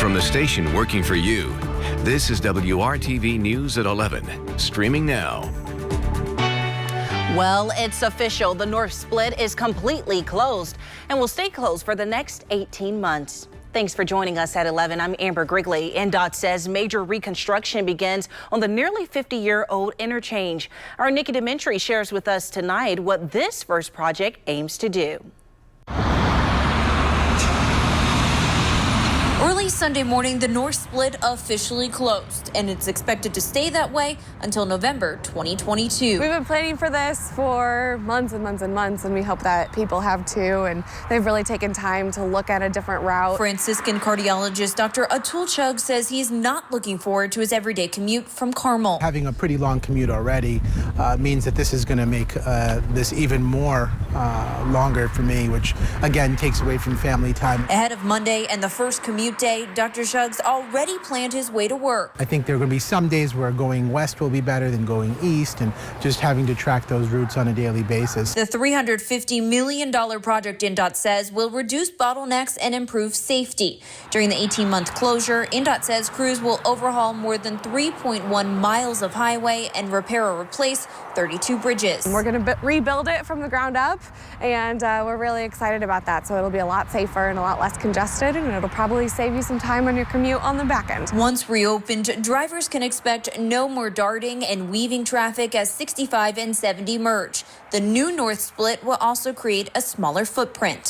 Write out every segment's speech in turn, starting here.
From the station working for you, this is WRTV News at 11, streaming now. Well, it's official. The North Split is completely closed and will stay closed for the next 18 months. Thanks for joining us at 11. I'm Amber Grigley. INDOT says major reconstruction begins on the nearly 50-year-old interchange. Our Nikki Dementri shares with us tonight what this first project aims to do. Early Sunday morning, the North Split officially closed, and it's expected to stay that way until November 2022. We've been planning for this for months and months and months, and we hope that people have too, and they've really taken time to look at a different route. Franciscan cardiologist Dr. Atul Chugh says he's not looking forward to his everyday commute from Carmel. Having a pretty long commute already means that this is going to make this even more longer for me, which again takes away from family time. Ahead of Monday and the first commute day, Dr. Chugh's already planned his way to work. I think there are going to be some days where going west will be better than going east, and just having to track those routes on a daily basis. The $350 million project, INDOT says, will reduce bottlenecks and improve safety. During the 18-month closure, INDOT says crews will overhaul more than 3.1 miles of highway and repair or replace 32 bridges. We're going to rebuild it from the ground up, and we're really excited about that. So it'll be a lot safer and a lot less congested, and it'll probably save you some time on your commute on the back end. Once reopened, drivers can expect no more darting and weaving traffic as 65 and 70 merge. The new North Split will also create a smaller footprint.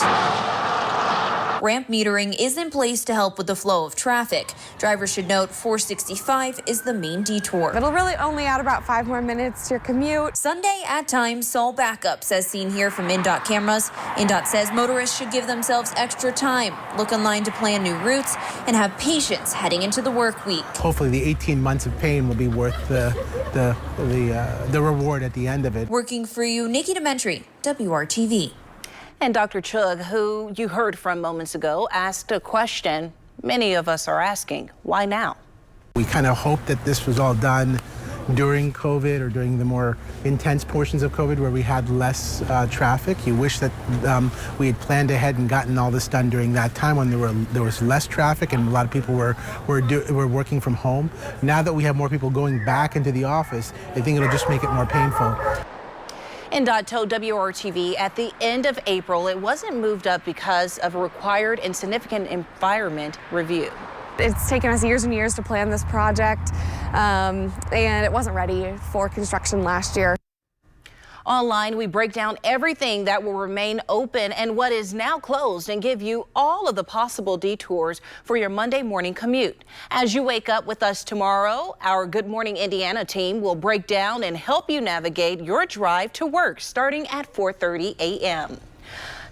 Ramp metering is in place to help with the flow of traffic. Drivers should note 465 is the main detour. It'll really only add about 5 more minutes to your commute. Sunday at times saw backups as seen here from INDOT cameras. INDOT says motorists should give themselves extra time, look online to plan new routes, and have patience heading into the work week. Hopefully the 18 months of pain will be worth the reward at the end of it. Working for you, Nikki Dementri, WRTV. And Dr. Chugh, who you heard from moments ago, asked a question many of us are asking. Why now? We kind of hoped that this was all done during COVID or during the more intense portions of COVID where we had less traffic. You wish that we had planned ahead and gotten all this done during that time when there was less traffic and a lot of people were working from home. Now that we have more people going back into the office, I think it'll just make it more painful. INDOT told WRTV at the end of April it wasn't moved up because of a required and significant environment review. It's taken us years and years to plan this project, and it wasn't ready for construction last year. Online, we break down everything that will remain open and what is now closed and give you all of the possible detours for your Monday morning commute. As you wake up with us tomorrow, our Good Morning Indiana team will break down and help you navigate your drive to work starting at 4:30 a.m.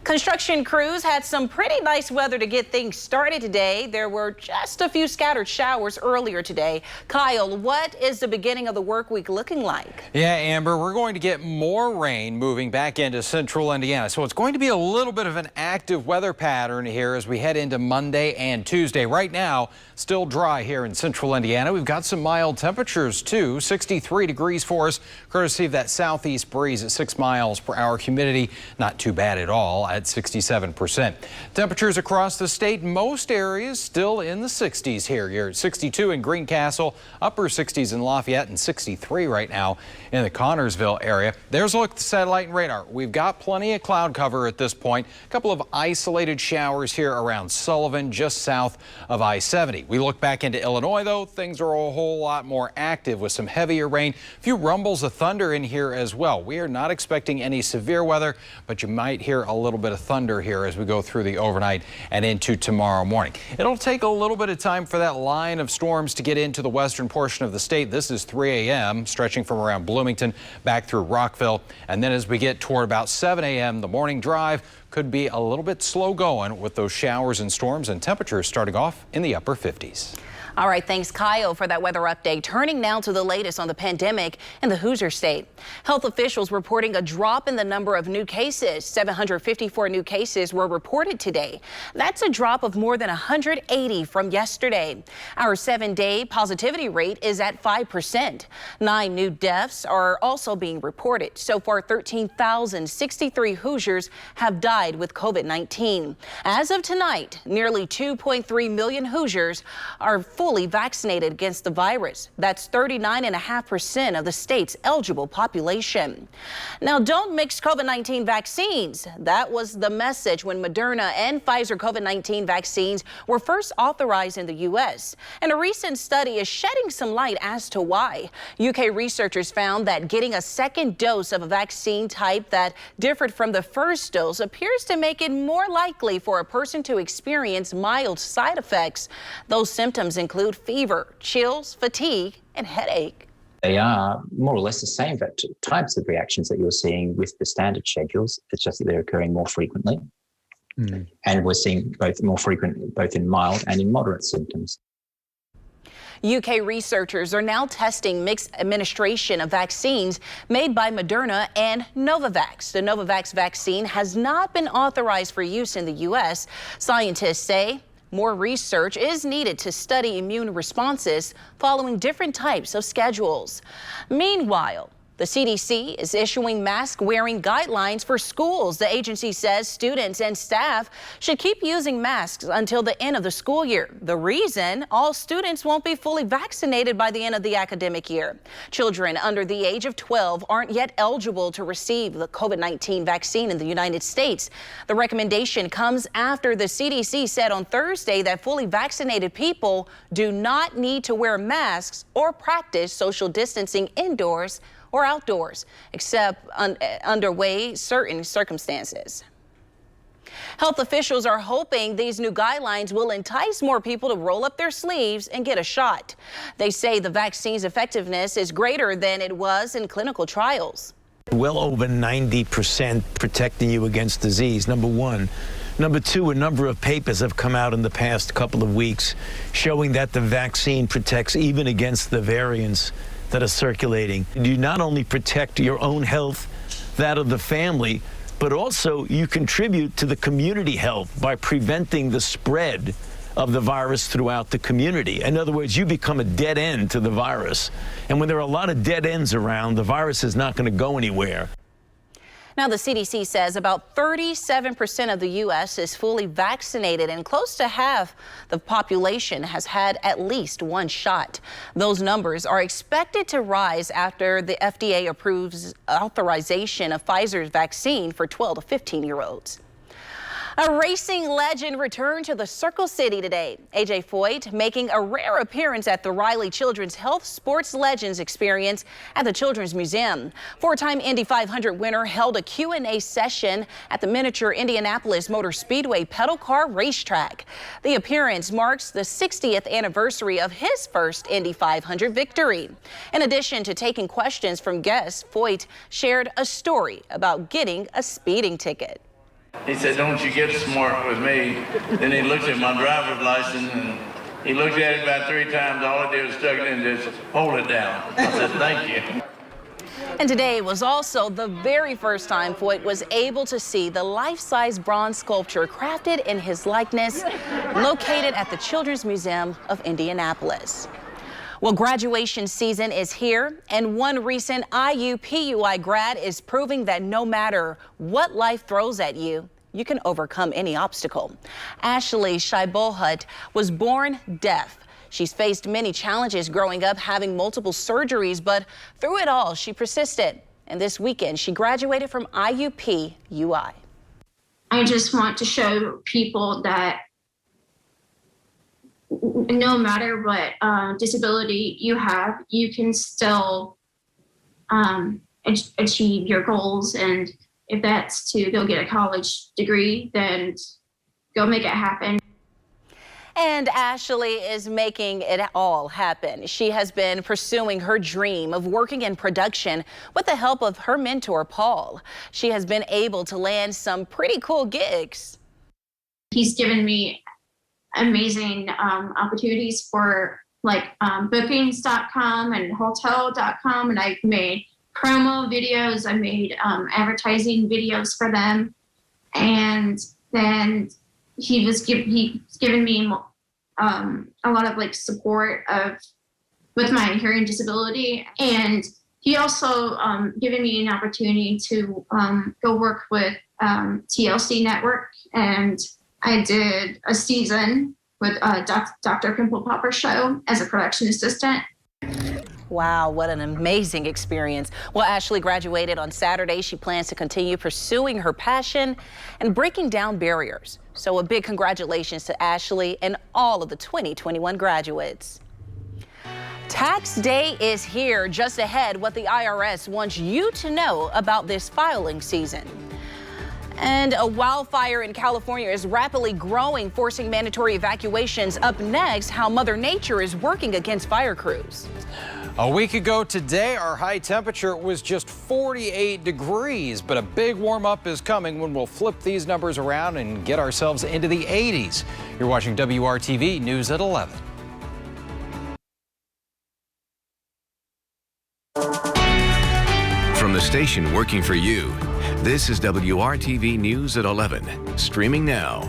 Construction crews had some pretty nice weather to get things started today. There were just a few scattered showers earlier today. Kyle, what is the beginning of the work week looking like? Yeah, Amber, we're going to get more rain moving back into central Indiana. So it's going to be a little bit of an active weather pattern here as we head into Monday and Tuesday. Right now, still dry here in central Indiana. We've got some mild temperatures too. 63 degrees for us, courtesy of that southeast breeze at 6 miles per hour. Humidity, not too bad at all, at 67%. Temperatures across the state, most areas still in the 60s here. You're at 62 in Greencastle, upper 60s in Lafayette, and 63 right now in the Connorsville area. There's a look at the satellite and radar. We've got plenty of cloud cover at this point. A couple of isolated showers here around Sullivan, just south of I-70. We look back into Illinois, though, things are a whole lot more active with some heavier rain. A few rumbles of thunder in here as well. We are not expecting any severe weather, but you might hear a little bit of thunder here as we go through the overnight and into tomorrow morning. It'll take a little bit of time for that line of storms to get into the western portion of the state. This is 3 a.m. stretching from around Bloomington back through Rockville. And then as we get toward about 7 a.m., the morning drive could be a little bit slow going with those showers and storms and temperatures starting off in the upper 50s. All right, thanks, Kyle, for that weather update. Turning now to the latest on the pandemic in the Hoosier State. Health officials reporting a drop in the number of new cases. 754 new cases were reported today. That's a drop of more than 180 from yesterday. Our 7-day positivity rate is at 5%. 9 new deaths are also being reported. So far, 13,063 Hoosiers have died with COVID-19. As of tonight, nearly 2.3 million Hoosiers are fully vaccinated against the virus. That's 39.5% of the state's eligible population. Now, don't mix COVID-19 vaccines. That was the message when Moderna and Pfizer COVID-19 vaccines were first authorized in the U.S. And a recent study is shedding some light as to why. UK researchers found that getting a second dose of a vaccine type that differed from the first dose appears to make it more likely for a person to experience mild side effects. Those symptoms include fever, chills, fatigue, and headache. They are more or less the same types of reactions that you're seeing with the standard schedules. It's just that they're occurring more frequently. And we're seeing both more frequent, both in mild and in moderate symptoms. UK researchers are now testing mixed administration of vaccines made by Moderna and Novavax. The Novavax vaccine has not been authorized for use in the U.S. Scientists say more research is needed to study immune responses following different types of schedules. Meanwhile, the CDC is issuing mask-wearing guidelines for schools. The agency says students and staff should keep using masks until the end of the school year. The reason? All students won't be fully vaccinated by the end of the academic year. Children under the age of 12 aren't yet eligible to receive the COVID-19 vaccine in the United States. The recommendation comes after the CDC said on Thursday that fully vaccinated people do not need to wear masks or practice social distancing indoors or outdoors, except under certain circumstances. Health officials are hoping these new guidelines will entice more people to roll up their sleeves and get a shot. They say the vaccine's effectiveness is greater than it was in clinical trials. Well over 90% protecting you against disease, number one. Number two, a number of papers have come out in the past couple of weeks showing that the vaccine protects even against the variants that are circulating. You not only protect your own health, that of the family, but also you contribute to the community health by preventing the spread of the virus throughout the community. In other words, you become a dead end to the virus. And when there are a lot of dead ends around, the virus is not going to go anywhere. Now, the CDC says about 37% of the U.S. is fully vaccinated and close to half the population has had at least one shot. Those numbers are expected to rise after the FDA approves authorization of Pfizer's vaccine for 12 to 15-year-olds. A racing legend returned to the Circle City today. FOYT making a rare appearance at the Riley Children's Health Sports Legends Experience at the Children's Museum. Four-time Indy 500 winner held a Q&A session at the miniature Indianapolis Motor Speedway pedal car racetrack. The appearance marks the 60th anniversary of his first Indy 500 victory. In addition to taking questions from guests, FOYT shared a story about getting a speeding ticket. He said, "Don't you get smart with me." Then he looked at my driver's license and he looked at it about 3 times. All I did was stuck it in and just hold it down. I said, "Thank you." And today was also the very first time FOYT was able to see the life-size bronze sculpture crafted in his likeness, located at the Children's Museum of Indianapolis. Well, graduation season is here, and one recent IUPUI grad is proving that no matter what life throws at you, you can overcome any obstacle. Ashley SCHEIBELHUT was born deaf. She's faced many challenges growing up, having multiple surgeries, but through it all, she persisted. And this weekend, she graduated from IUPUI. I just want to show people that no matter what disability you have, you can still achieve your goals. And if that's to go get a college degree, then go make it happen. And Ashley is making it all happen. She has been pursuing her dream of working in production with the help of her mentor, Paul. She has been able to land some pretty cool gigs. He's given me amazing opportunities for like bookings.com and hotel.com, and I made promo videos. I made advertising videos for them, and then he's given me a lot of like support with my hearing disability, and he also given me an opportunity to go work with TLC Network, and I did a season with Dr. Pimple Popper show as a production assistant. Wow, what an amazing experience. Well, Ashley graduated on Saturday. She plans to continue pursuing her passion and breaking down barriers. So a big congratulations to Ashley and all of the 2021 graduates. Tax day is here. Just ahead, what the IRS wants you to know about this filing season. And a wildfire in California is rapidly growing, forcing mandatory evacuations. Up next, how Mother Nature is working against fire crews. A week ago today, our high temperature was just 48 degrees, but a big warm up is coming when we'll flip these numbers around and get ourselves into the 80s. You're watching WRTV News at 11. From the station working for you, this is WRTV News at 11, streaming now.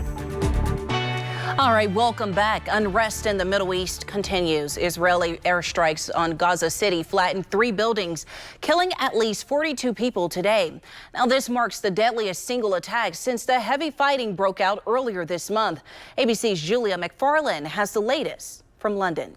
All right, welcome back. Unrest in the Middle East continues. Israeli airstrikes on Gaza City flattened 3 buildings, killing at least 42 people today. Now, this marks the deadliest single attack since the heavy fighting broke out earlier this month. ABC's Julia McFarlane has the latest from London.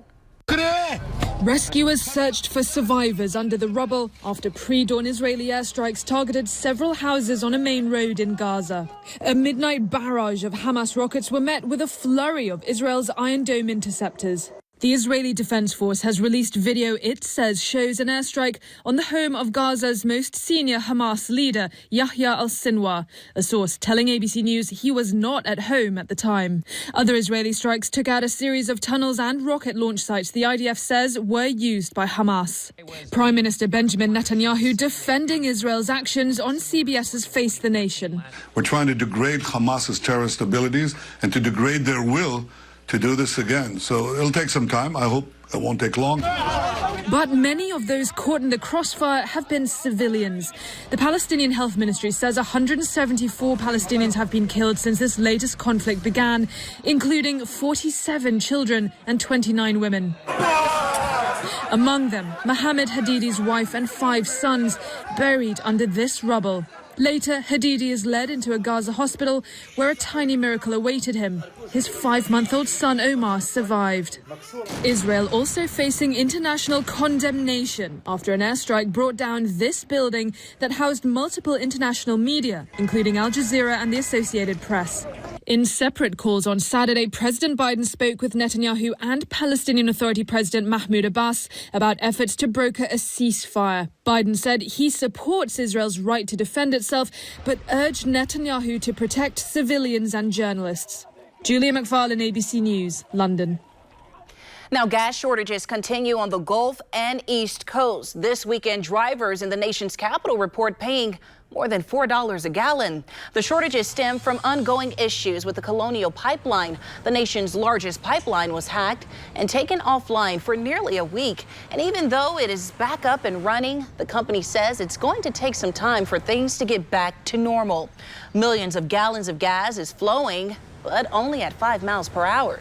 Rescuers searched for survivors under the rubble after pre-dawn Israeli airstrikes targeted several houses on a main road in Gaza. A midnight barrage of Hamas rockets were met with a flurry of Israel's Iron Dome interceptors. The Israeli Defense Force has released video it says shows an airstrike on the home of Gaza's most senior Hamas leader, Yahya al-Sinwar, a source telling ABC News he was not at home at the time. Other Israeli strikes took out a series of tunnels and rocket launch sites the IDF says were used by Hamas. Prime Minister Benjamin Netanyahu defending Israel's actions on CBS's Face the Nation. We're trying to degrade Hamas's terrorist abilities and to degrade their will to do this again. So it'll take some time. I hope it won't take long. But many of those caught in the crossfire have been civilians. The Palestinian Health Ministry says 174 Palestinians have been killed since this latest conflict began, including 47 children and 29 women. Among them, Mohammed Hadidi's wife and 5 sons buried under this rubble. Later, Hadidi is led into a Gaza hospital where a tiny miracle awaited him. His 5-month-old son Omar survived. Israel also facing international condemnation after an airstrike brought down this building that housed multiple international media, including Al Jazeera and the Associated Press. In separate calls on Saturday, President Biden spoke with Netanyahu and Palestinian Authority President Mahmoud Abbas about efforts to broker a ceasefire. Biden said he supports Israel's right to defend itself, but urged Netanyahu to protect civilians and journalists. Julia McFarlane, ABC News, London. Now, gas shortages continue on the Gulf and East Coast. This weekend, drivers in the nation's capital report paying more than $4 a gallon. The shortages stem from ongoing issues with the Colonial Pipeline. The nation's largest pipeline was hacked and taken offline for nearly a week. And even though it is back up and running, the company says it's going to take some time for things to get back to normal. Millions of gallons of gas is flowing, but only at 5 miles per hour.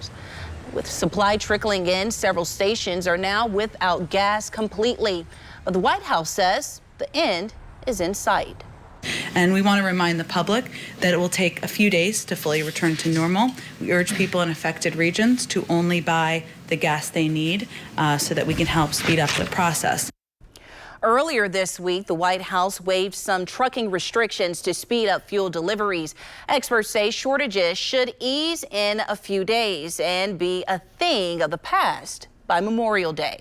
With supply trickling in, several stations are now without gas completely. But the White House says the end is in sight. And we want to remind the public that it will take a few days to fully return to normal. We urge people in affected regions to only buy the gas they need so that we can help speed up the process. Earlier this week, the White House waived some trucking restrictions to speed up fuel deliveries. Experts say shortages should ease in a few days and be a thing of the past by Memorial Day.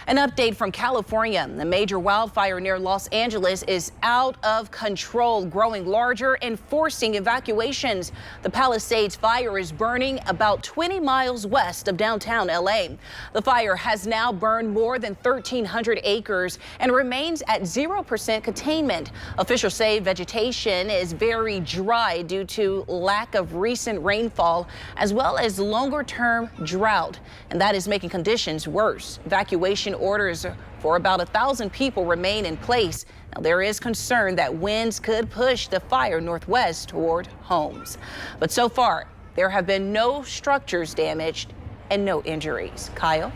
An update from California. The major wildfire near Los Angeles is out of control, growing larger and forcing evacuations. The Palisades fire is burning about 20 miles west of downtown LA. The fire has now burned more than 1,300 acres and remains at 0% containment. Officials say vegetation is very dry due to lack of recent rainfall as well as longer-term drought, and that is making conditions worse. Evacuation orders for about 1,000 people remain in place. Now, there is concern that winds could push the fire northwest toward homes. But so far, there have been no structures damaged and no injuries. Kyle?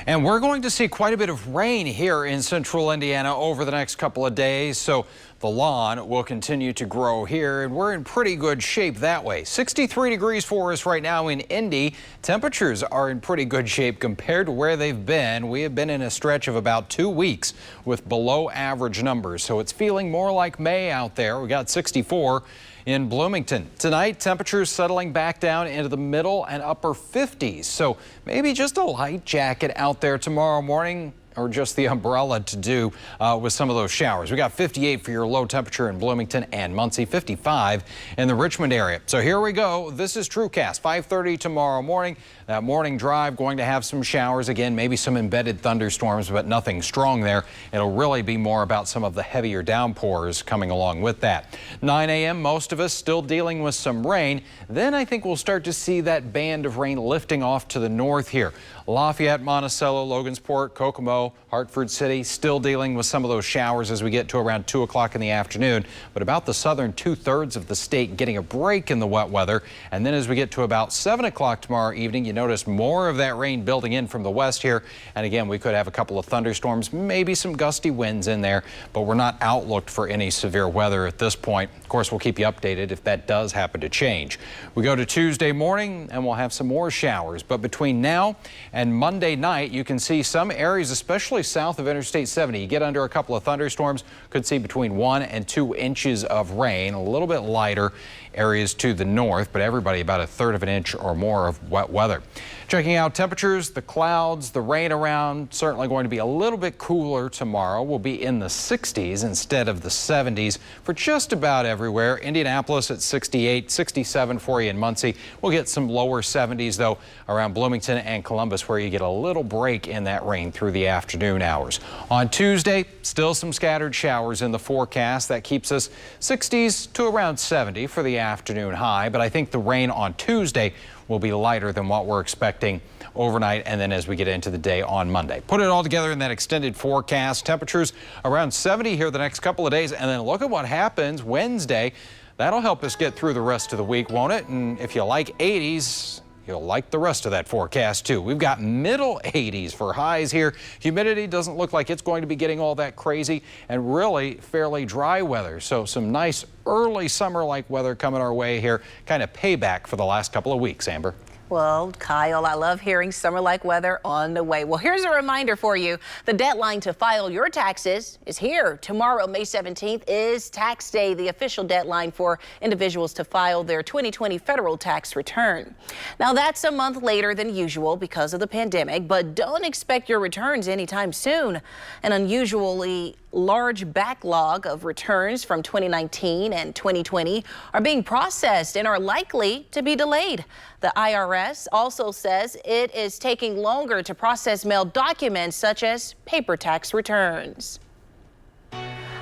And we're going to see quite a bit of rain here in central Indiana over the next couple of days. So the lawn will continue to grow here, and we're in pretty good shape that way. 63 degrees for us right now in Indy. Temperatures are in pretty good shape compared to where they've been. We have been in a stretch of about 2 weeks with below average numbers. So it's feeling more like May out there. We got 64 in Bloomington. Tonight, temperatures settling back down into the middle and upper 50s. So maybe just a light jacket out there tomorrow morning, or just the umbrella to do with some of those showers. We got 58 for your low temperature in Bloomington and Muncie, 55 in the Richmond area. So here we go. This is TrueCast, 5:30 tomorrow morning. That morning drive going to have some showers again, maybe some embedded thunderstorms, but nothing strong there. It'll really be more about some of the heavier downpours coming along with that. 9 a.m. most of us still dealing with some rain. Then I think we'll start to see that band of rain lifting off to the north here. Lafayette, Monticello, Logansport, Kokomo, Hartford City still dealing with some of those showers as we get to around 2 o'clock in the afternoon. But about the southern 2/3 of the state getting a break in the wet weather. And then as we get to about 7 o'clock tomorrow evening, you notice more of that rain building in from the west here. And again, we could have a couple of thunderstorms, maybe some gusty winds in there, but we're not outlooked for any severe weather at this point. Of course, we'll keep you updated if that does happen to change. We go to Tuesday morning and we'll have some more showers. But between now and Monday night, you can see some areas, especially south of Interstate 70. You get under a couple of thunderstorms, could see between 1 and 2 inches of rain, a little bit lighter areas to the north, but everybody about 1/3 of an inch or more of wet weather. Checking out temperatures, the clouds, the rain around, certainly going to be a little bit cooler tomorrow. We'll be in the 60s instead of the 70s for just about everywhere. Indianapolis at 68, 67 for you in Muncie. We'll get some lower 70s though around Bloomington and Columbus, where you get a little break in that rain through the afternoon hours. On Tuesday, still some scattered showers in the forecast. That keeps us 60s to around 70 for the afternoon high, but I think the rain on Tuesday will be lighter than what we're expecting overnight and then as we get into the day on Monday. Put it all together in that extended forecast. Temperatures around 70 here the next couple of days, and then look at what happens Wednesday. That'll help us get through the rest of the week, won't it? And if you like 80s, you'll like the rest of that forecast too. We've got middle 80s for highs here. Humidity doesn't look like it's going to be getting all that crazy, and really fairly dry weather. So some nice early summer-like weather coming our way here. Kind of payback for the last couple of weeks, Amber. Well, Kyle, I love hearing summer-like weather on the way. Well, here's a reminder for you. The deadline to file your taxes is here. Tomorrow, May 17th, is tax day, the official deadline for individuals to file their 2020 federal tax return. Now, that's a month later than usual because of the pandemic, but don't expect your returns anytime soon. An unusually large backlog of returns from 2019 and 2020 are being processed and are likely to be delayed. The IRS also says it is taking longer to process mailed documents such as paper tax returns.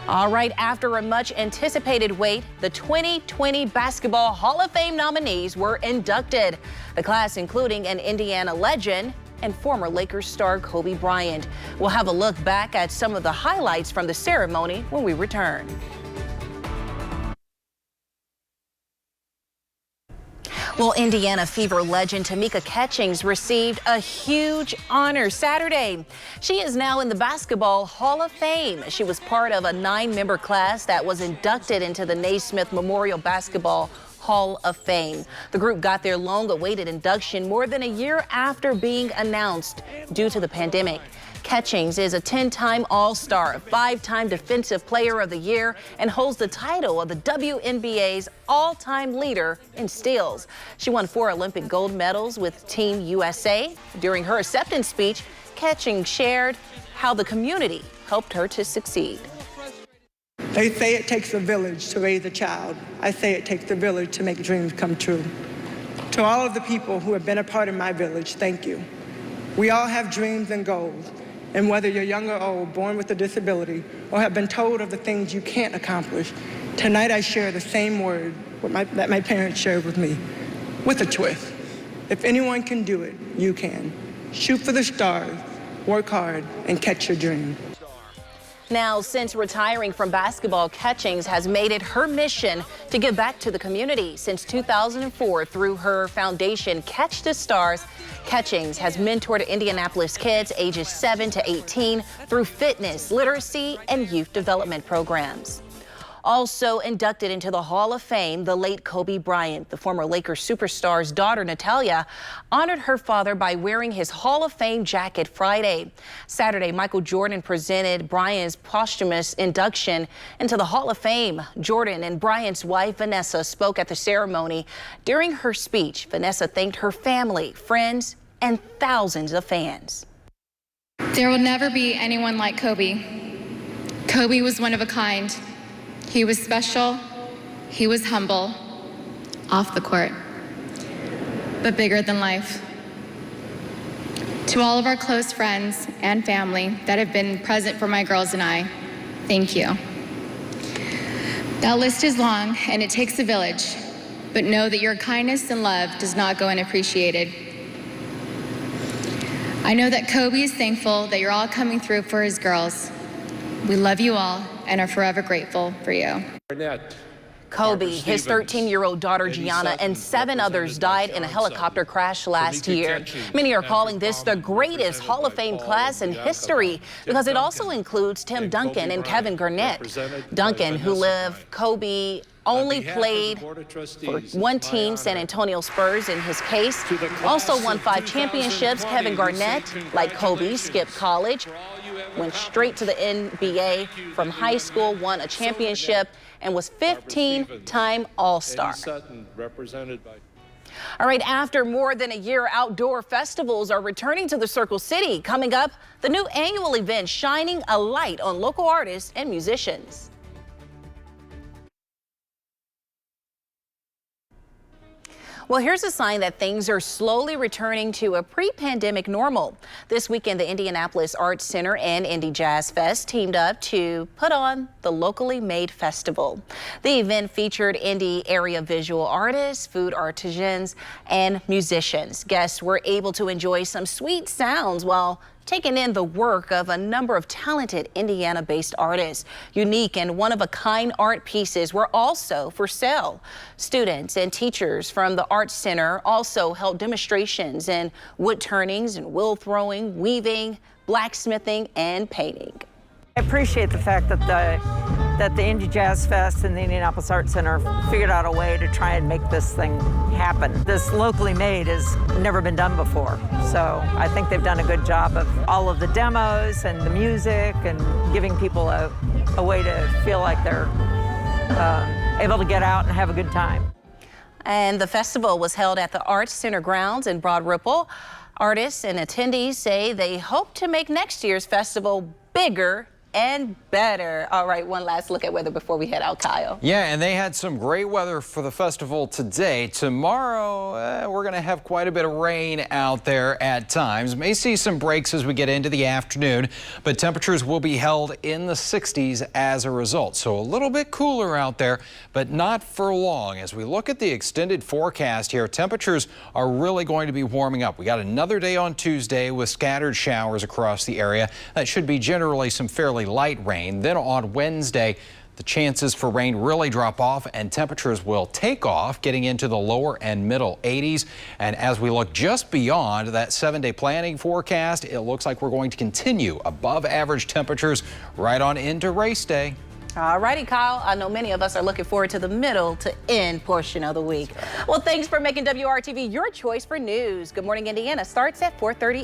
All right, after a much anticipated wait, the 2020 Basketball Hall of Fame nominees were inducted. The class including an Indiana legend and former Lakers star Kobe Bryant. We'll have a look back at some of the highlights from the ceremony when we return. Well, Indiana Fever legend TAMIKA Catchings received a huge honor Saturday. She is now in the Basketball Hall of Fame. She was part of a 9-member class that was inducted into the Naismith Memorial Basketball Hall of Fame. The group got their long-awaited induction more than a year after being announced due to the pandemic. Catchings is a 10-time All-Star, 5-time Defensive Player of the Year, and holds the title of the WNBA's all-time leader in steals. She won 4 Olympic gold medals with Team USA. During her acceptance speech, Catchings shared how the community helped her to succeed. They say it takes a village to raise a child. I say it takes a village to make dreams come true. To all of the people who have been a part of my village, thank you. We all have dreams and goals, and whether you're young or old, born with a disability, or have been told of the things you can't accomplish, tonight I share the same word that my parents shared with me, with a twist. If anyone can do it, you can. Shoot for the stars, work hard, and catch your dream. Now, since retiring from basketball, Catchings has made it her mission to give back to the community. Since 2004, through her foundation, Catch the Stars, Catchings has mentored Indianapolis kids ages 7 to 18 through fitness, literacy, and youth development programs. Also inducted into the Hall of Fame, the late Kobe Bryant. The former Lakers superstar's daughter, Natalia, honored her father by wearing his Hall of Fame jacket Friday. Saturday, Michael Jordan presented Bryant's posthumous induction into the Hall of Fame. Jordan and Bryant's wife, Vanessa, spoke at the ceremony. During her speech, Vanessa thanked her family, friends, and thousands of fans. There will never be anyone like Kobe. Kobe was one of a kind. He was special, he was humble, off the court, but bigger than life. To all of our close friends and family that have been present for my girls and I, thank you. That list is long and it takes a village, but know that your kindness and love does not go unappreciated. I know that Kobe is thankful that you're all coming through for his girls. We love you all and are forever grateful for you. Kobe, his 13-year-old daughter Gianna, and 7 others died in a helicopter crash last year. Many are calling this the greatest Hall of Fame class in history because it also includes Tim Duncan and Kevin Garnett. Duncan, who lived Kobe, only played for one team, San Antonio Spurs in his case. Also won 5 championships. Kevin Garnett, like Kobe, skipped college, went straight to the NBA from high school, won a championship, and was 15-time All-Star. All right, after more than a year, outdoor festivals are returning to the Circle City. Coming up, the new annual event shining a light on local artists and musicians. Well, here's a sign that things are slowly returning to a pre-pandemic normal. This weekend, the Indianapolis Arts Center and Indy Jazz Fest teamed up to put on the locally made festival. The event featured Indy area visual artists, food artisans, and musicians. Guests were able to enjoy some sweet sounds while taking in the work of a number of talented Indiana-based artists. Unique and one-of-a-kind art pieces were also for sale. Students and teachers from the Arts Center also held demonstrations in wood turnings and wheel throwing, weaving, blacksmithing, and painting. I appreciate the fact that the Indy Jazz Fest and the Indianapolis Arts Center figured out a way to try and make this thing happen. This locally made has never been done before. So I think they've done a good job of all of the demos and the music and giving people a way to feel like they're able to get out and have a good time. And the festival was held at the Arts Center grounds in Broad Ripple. Artists and attendees say they hope to make next year's festival bigger and better. All right, one last look at weather before we head out, Kyle. Yeah, and they had some great weather for the festival today. Tomorrow, we're going to have quite a bit of rain out there at times. May see some breaks as we get into the afternoon, but temperatures will be held in the 60s as a result. So a little bit cooler out there, but not for long. As we look at the extended forecast here, temperatures are really going to be warming up. We got another day on Tuesday with scattered showers across the area. That should be generally some fairly light rain. Then on Wednesday, the chances for rain really drop off and temperatures will take off, getting into the lower and middle 80s. And as we look just beyond that 7-day planning forecast, it looks like we're going to continue above average temperatures right on into race day. All righty, Kyle. I know many of us are looking forward to the middle to end portion of the week. Well, thanks for making WRTV your choice for news. Good Morning Indiana starts at 4:30